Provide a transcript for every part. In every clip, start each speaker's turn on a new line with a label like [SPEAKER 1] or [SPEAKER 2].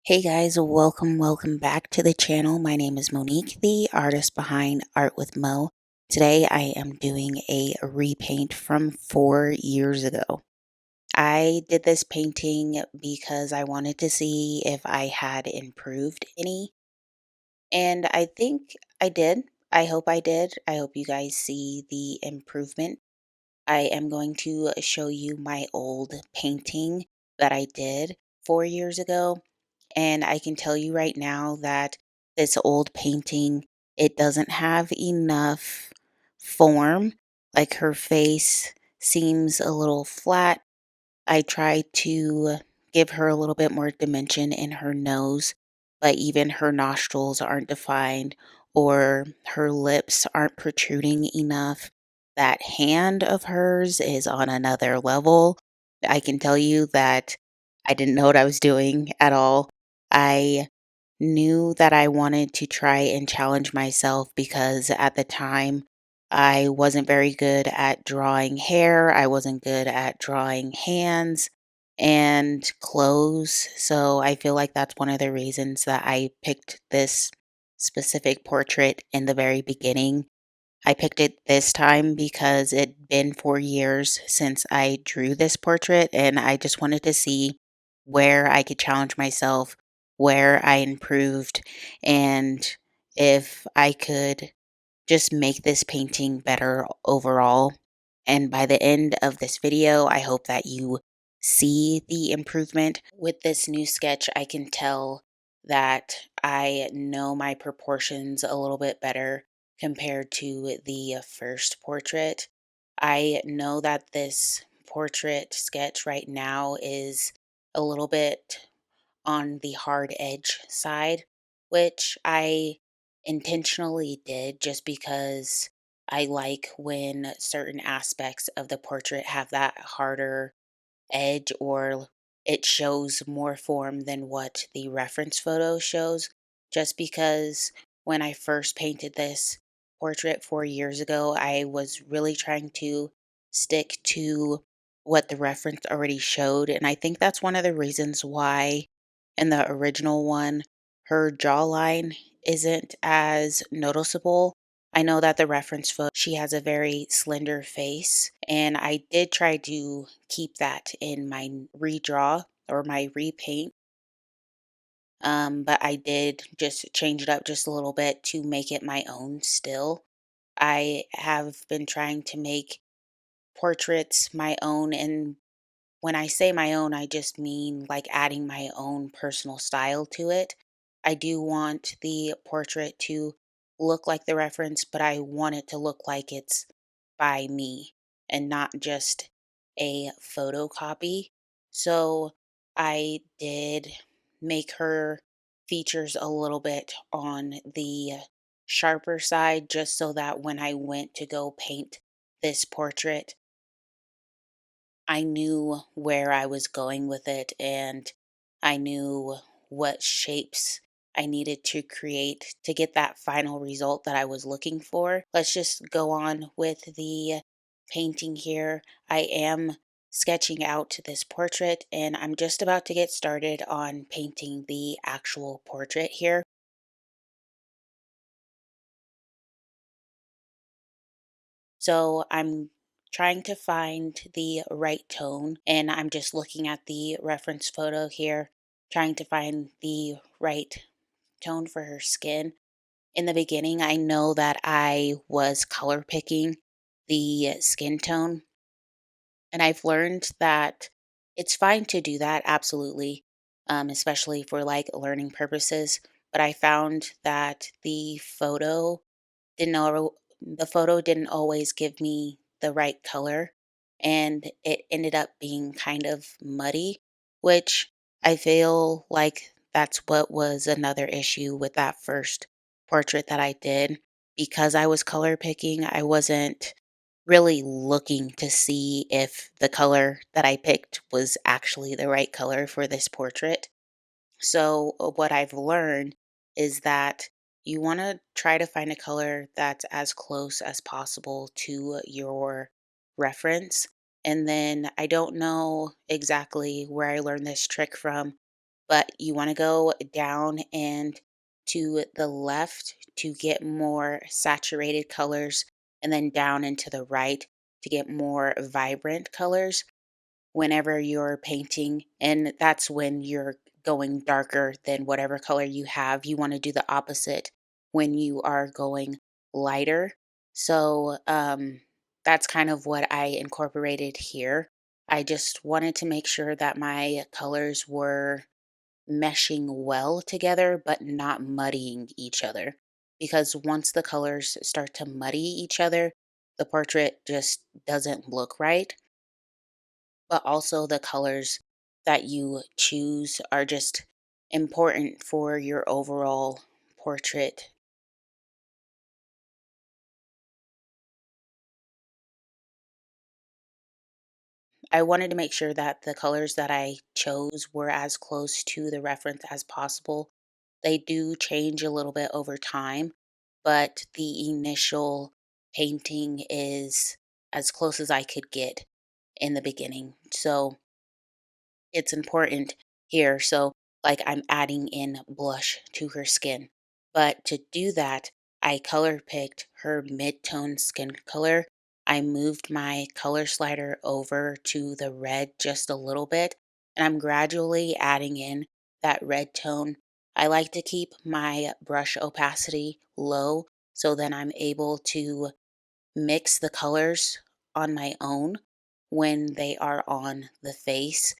[SPEAKER 1] Hey guys, welcome back to the channel. My name is Monique, the artist behind Art with Mo. Today I am doing a repaint from 4 years ago. I did this painting because I wanted to see if I had improved any, and I think I did. I hope I did. I hope you guys see the improvement. I am going to show you my old painting that I did 4 years ago. And I can tell you right now that this old painting, it doesn't have enough form. Like her face seems a little flat. I tried to give her a little bit more dimension in her nose, but even her nostrils aren't defined or her lips aren't protruding enough. That hand of hers is on another level. I can tell you that I didn't know what I was doing at all. I knew that I wanted to try and challenge myself because at the time I wasn't very good at drawing hair, I wasn't good at drawing hands and clothes. So I feel like that's one of the reasons that I picked this specific portrait in the very beginning. I picked it this time because it'd been 4 years since I drew this portrait, and I just wanted to see where I could challenge myself, where I improved, and if I could just make this painting better overall. And by the end of this video, I hope that you see the improvement. With this new sketch, I can tell that I know my proportions a little bit better compared to the first portrait. I know that this portrait sketch right now is a little bit on the hard edge side, which I intentionally did just because I like when certain aspects of the portrait have that harder edge or it shows more form than what the reference photo shows. Just because when I first painted this portrait 4 years ago, I was really trying to stick to what the reference already showed. And I think that's one of the reasons why in the original one, her jawline isn't as noticeable. I know that the reference photo, she has a very slender face, and I did try to keep that in my redraw or my repaint. But I did just change it up just a little bit to make it my own still. I have been trying to make portraits my own, and when I say my own, I just mean like adding my own personal style to it. I do want the portrait to look like the reference, but I want it to look like it's by me and not just a photocopy. So I did make her features a little bit on the sharper side just so that when I went to go paint this portrait, I knew where I was going with it and I knew what shapes I needed to create to get that final result that I was looking for. Let's just go on with the painting here. I am sketching out this portrait and I'm just about to get started on painting the actual portrait here. So I'm trying to find the right tone and I'm just looking at the reference photo here, trying to find the right tone for her skin. In the beginning, I know that I was color picking the skin tone, and I've learned that it's fine to do that, absolutely, especially for like learning purposes. But I found that didn't al- the photo didn't always give me the right color and it ended up being kind of muddy, which I feel like that's what was another issue with that first portrait that I did. Because I was color picking, I wasn't really looking to see if the color that I picked was actually the right color for this portrait. So, what I've learned is that you want to try to find a color that's as close as possible to your reference. And then I don't know exactly where I learned this trick from, but you want to go down and to the left to get more saturated colors, and then down and to the right to get more vibrant colors whenever you're painting. And that's when you're going darker than whatever color you have. You want to do the opposite when you are going lighter. So that's kind of what I incorporated here. I just wanted to make sure that my colors were meshing well together, but not muddying each other. Because once the colors start to muddy each other, the portrait just doesn't look right. But also, the colors that you choose are just important for your overall portrait. I wanted to make sure that the colors that I chose were as close to the reference as possible. They do change a little bit over time, but the initial painting is as close as I could get in the beginning. So it's important here. So, like, I'm adding in blush to her skin. But to do that, I color picked her mid-tone skin color. I moved my color slider over to the red just a little bit, and I'm gradually adding in that red tone. I like to keep my brush opacity low so then I'm able to mix the colors on my own when they are on the face.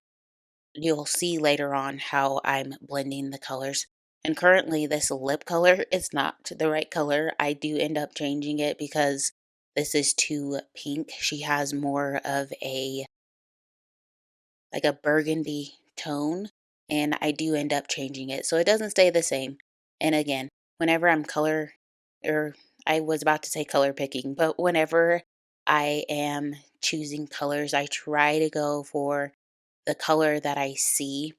[SPEAKER 1] You'll see later on how I'm blending the colors. And currently, this lip color is not the right color. I do end up changing it because this is too pink. She has more of a like a burgundy tone, and I do end up changing it. So it doesn't stay the same. And again, whenever I'm color or I was about to say color picking, but whenever I am choosing colors, I try to go for the color that I see,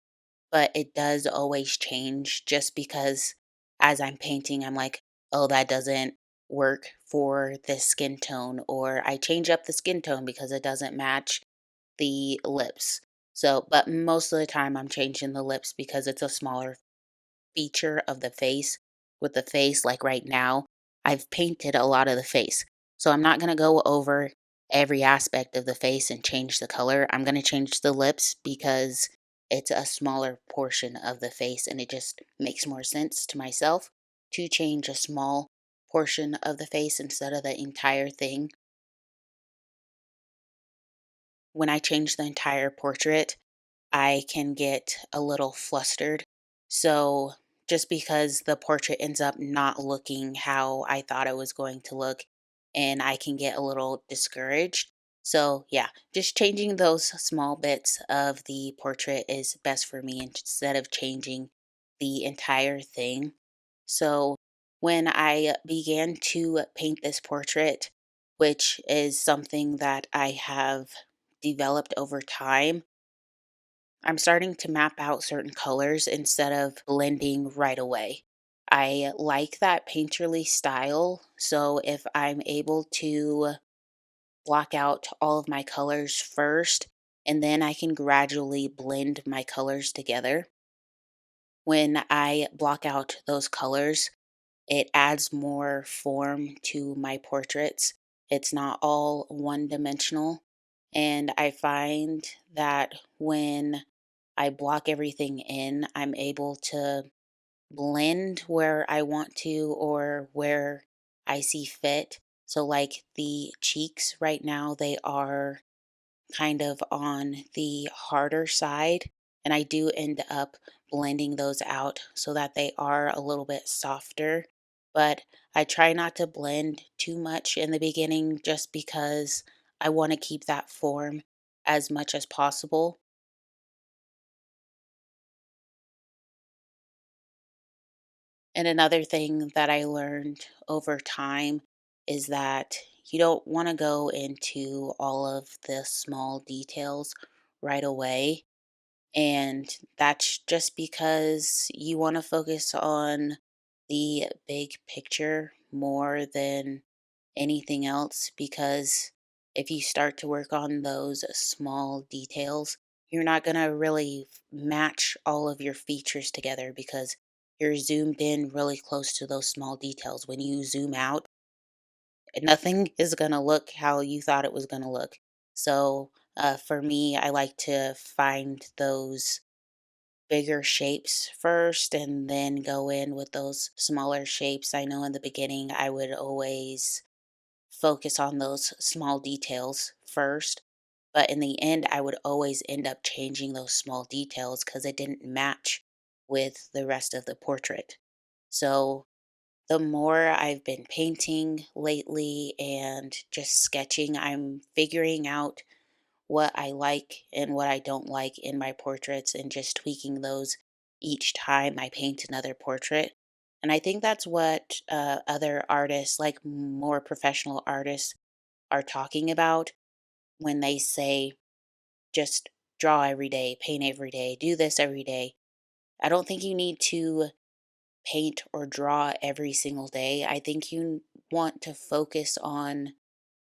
[SPEAKER 1] but it does always change just because as I'm painting, I'm like, oh, that doesn't work for this skin tone, or I change up the skin tone because it doesn't match the lips. So, but most of the time, I'm changing the lips because it's a smaller feature of the face. With the face, like right now, I've painted a lot of the face. So I'm not going to go over every aspect of the face and change the color. I'm going to change the lips because it's a smaller portion of the face and it just makes more sense to myself to change a small portion of the face instead of the entire thing. When I change the entire portrait, I can get a little flustered. So, just because the portrait ends up not looking how I thought it was going to look, and I can get a little discouraged. So, yeah, just changing those small bits of the portrait is best for me instead of changing the entire thing. So, when I began to paint this portrait, which is something that I have developed over time, I'm starting to map out certain colors instead of blending right away. I like that painterly style. So if I'm able to block out all of my colors first, and then I can gradually blend my colors together. When I block out those colors, it adds more form to my portraits. It's not all one dimensional. And I find that when I block everything in, I'm able to blend where I want to or where I see fit. So, like the cheeks right now, they are kind of on the harder side. And I do end up blending those out so that they are a little bit softer. But I try not to blend too much in the beginning just because I want to keep that form as much as possible. And another thing that I learned over time is that you don't want to go into all of the small details right away. And that's just because you want to focus on the big picture more than anything else. Because if you start to work on those small details, you're not going to really match all of your features together because you're zoomed in really close to those small details. When you zoom out, nothing is going to look how you thought it was going to look. So, for me, I like to find those bigger shapes first and then go in with those smaller shapes. I know in the beginning I would always focus on those small details first, but in the end, I would always end up changing those small details because it didn't match with the rest of the portrait. So, the more I've been painting lately and just sketching, I'm figuring out what I like and what I don't like in my portraits and just tweaking those each time I paint another portrait. And I think that's what other artists, like more professional artists, are talking about when they say just draw every day, paint every day, do this every day. I don't think you need to paint or draw every single day. I think you want to focus on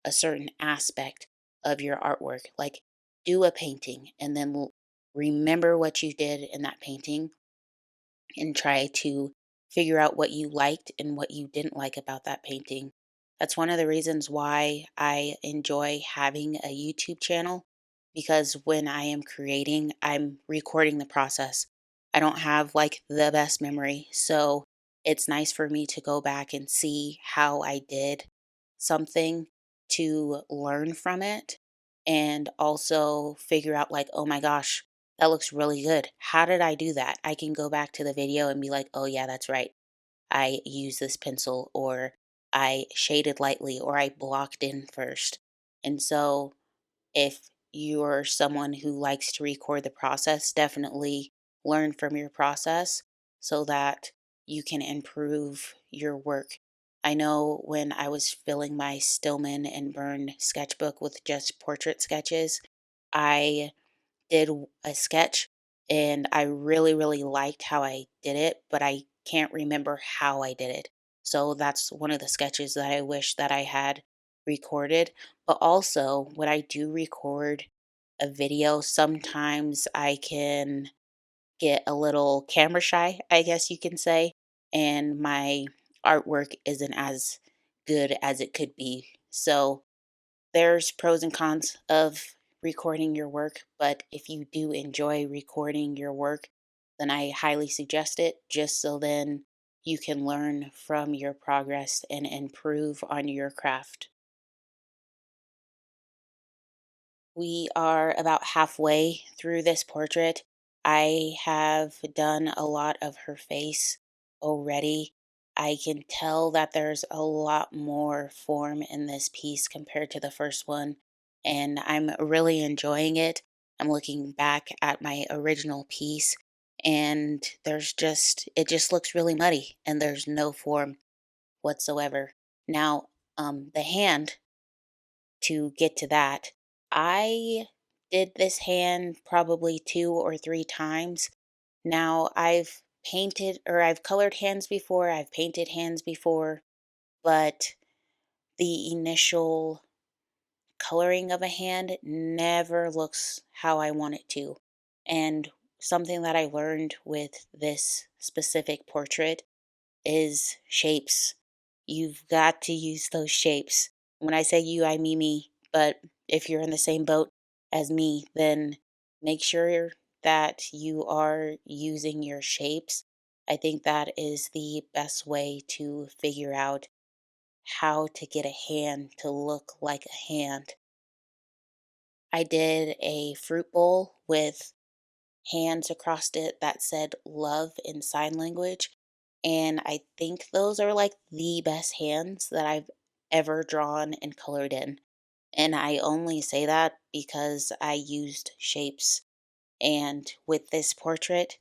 [SPEAKER 1] a certain aspect of your artwork. Like, do a painting and then remember what you did in that painting and try to figure out what you liked and what you didn't like about that painting. That's one of the reasons why I enjoy having a YouTube channel because when I am creating, I'm recording the process. I don't have like the best memory, so it's nice for me to go back and see how I did something to learn from it and also figure out, like, oh my gosh, that looks really good. How did I do that? I can go back to the video and be like, oh, yeah, that's right. I used this pencil, or I shaded lightly, or I blocked in first. And so, if you're someone who likes to record the process, definitely learn from your process so that you can improve your work. I know when I was filling my Stillman and Burn sketchbook with just portrait sketches, I did a sketch and I really, really liked how I did it, but I can't remember how I did it. So that's one of the sketches that I wish that I had recorded. But also, when I do record a video, sometimes I can get a little camera shy, I guess you can say, and my artwork isn't as good as it could be. So there's pros and cons of recording your work, but if you do enjoy recording your work, then I highly suggest it just so then you can learn from your progress and improve on your craft. We are about halfway through this portrait. I have done a lot of her face already. I can tell that there's a lot more form in this piece compared to the first one, and I'm really enjoying it. I'm looking back at my original piece, and it just looks really muddy, and there's no form whatsoever. Now, the hand to get to that. I did this hand probably 2 or 3 times. Now, I've colored hands before, I've painted hands before, but the initial coloring of a hand never looks how I want it to. And something that I learned with this specific portrait is shapes. You've got to use those shapes. When I say you, I mean me. But if you're in the same boat as me, then make sure that you are using your shapes. I think that is the best way to figure out how to get a hand to look like a hand. I did a fruit bowl with hands across it that said love in sign language. And I think those are like the best hands that I've ever drawn and colored in. And I only say that because I used shapes. And with this portrait,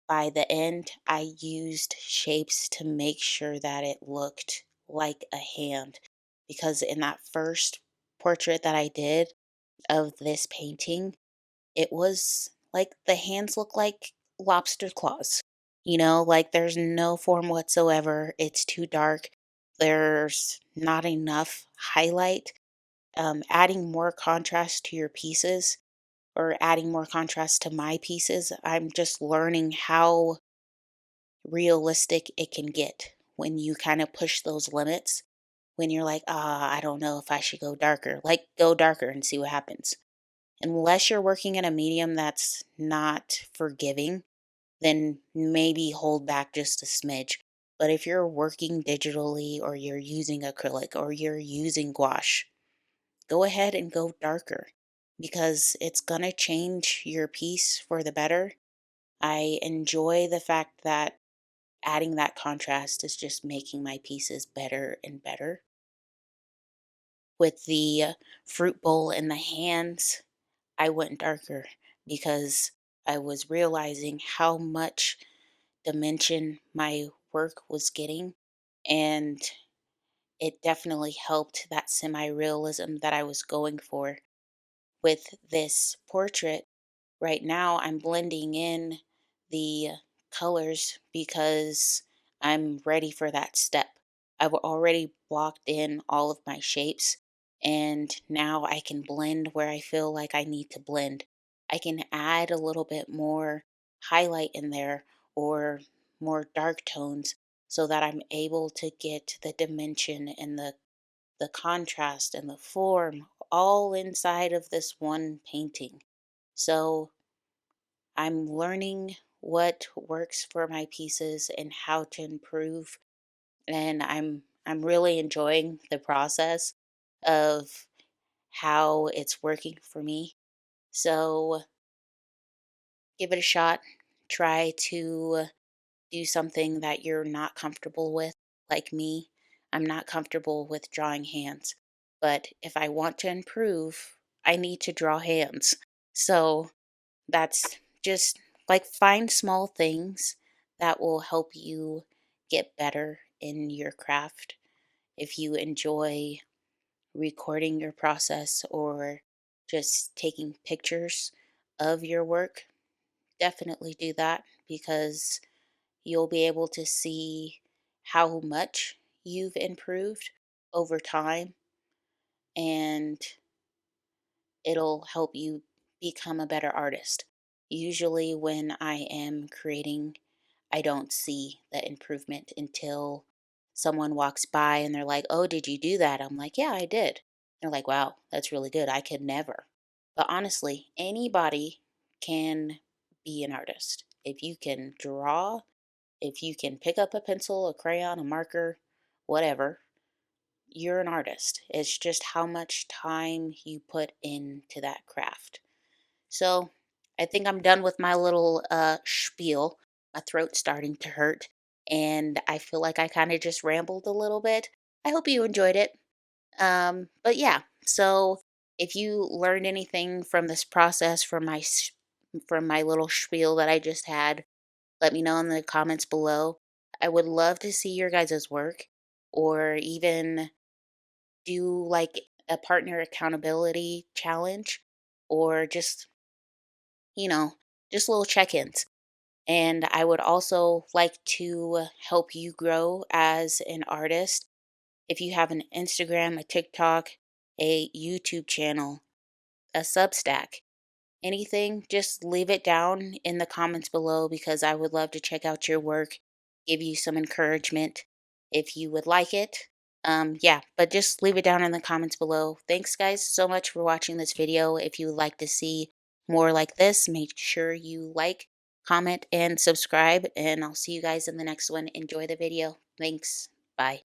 [SPEAKER 1] by the end, I used shapes to make sure that it looked like a hand. Because in that first portrait that I did of this painting, it was like the hands look like lobster claws. Like there's no form whatsoever. It's too dark. There's not enough highlight. Adding more contrast to your pieces or adding more contrast to my pieces. I'm just learning how realistic it can get when you kind of push those limits. When you're like, I don't know if I should go darker. Like, go darker and see what happens. Unless you're working in a medium that's not forgiving, then maybe hold back just a smidge. But if you're working digitally or you're using acrylic or you're using gouache, go ahead and go darker because it's going to change your piece for the better. I enjoy the fact that adding that contrast is just making my pieces better and better. With the fruit bowl in the hands, I went darker because I was realizing how much dimension my work was getting, and it definitely helped that semi-realism that I was going for. With this portrait, right now I'm blending in the colors because I'm ready for that step. I've already blocked in all of my shapes, and now I can blend where I feel like I need to blend. I can add a little bit more highlight in there or more dark tones so that I'm able to get the dimension and the contrast and the form all inside of this one painting. So I'm learning what works for my pieces and how to improve, and I'm really enjoying the process of how it's working for me. So give it a shot. Try to do something that you're not comfortable with, like me. I'm not comfortable with drawing hands, but if I want to improve, I need to draw hands. So that's just like find small things that will help you get better in your craft. If you enjoy recording your process or just taking pictures of your work, definitely do that because you'll be able to see how much you've improved over time, and it'll help you become a better artist. Usually, when I am creating, I don't see the improvement until someone walks by and they're like, "Oh, did you do that?" I'm like, "Yeah, I did." They're like, "Wow, that's really good. I could never." But honestly, anybody can be an artist. If you can draw, if you can pick up a pencil, a crayon, a marker, whatever, you're an artist. It's just how much time you put into that craft. So I think I'm done with my little spiel. My throat's starting to hurt, and I feel like I kind of just rambled a little bit. I hope you enjoyed it. But yeah, so if you learned anything from this process, from my little spiel that I just had, let me know in the comments below. I would love to see your guys' work, or even do like a partner accountability challenge, or just, you know, just little check ins. And I would also like to help you grow as an artist. If you have an Instagram, a TikTok, a YouTube channel, a Substack, anything, just leave it down in the comments below because I would love to check out your work, give you some encouragement if you would like it. Yeah, but just leave it down in the comments below. Thanks, guys, so much for watching this video. If you would like to see more like this, make sure you like, comment, and subscribe, and I'll see you guys in the next one. Enjoy the video. Thanks. Bye.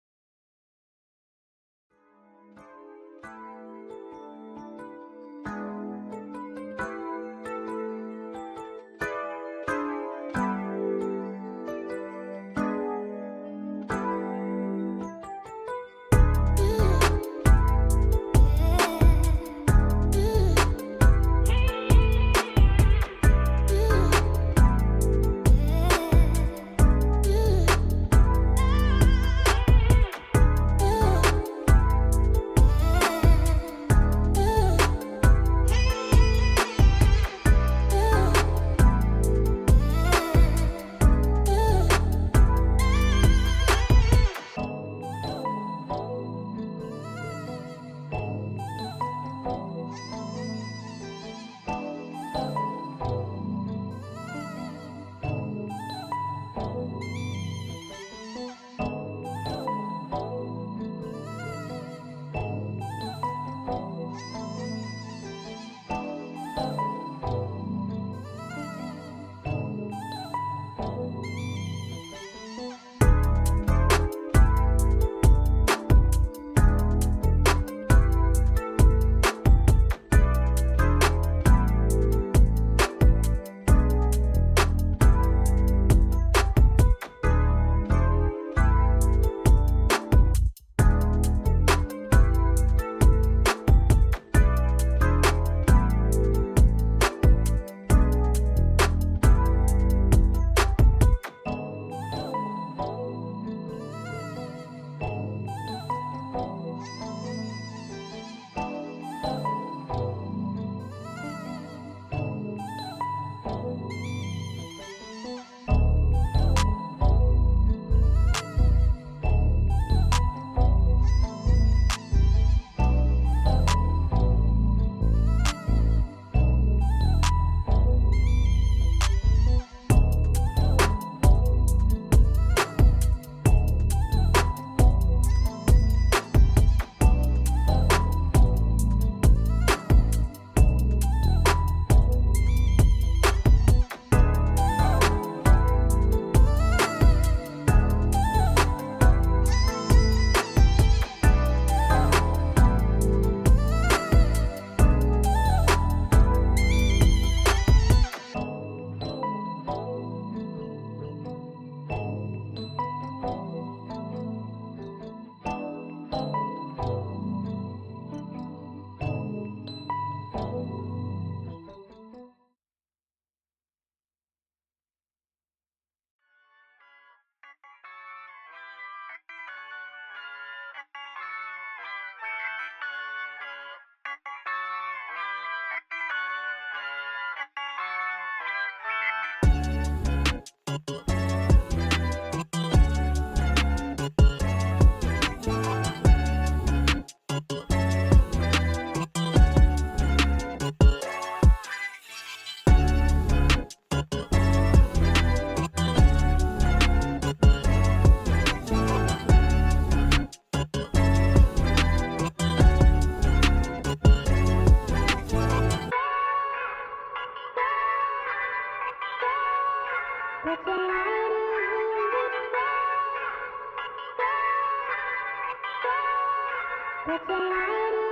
[SPEAKER 2] That's a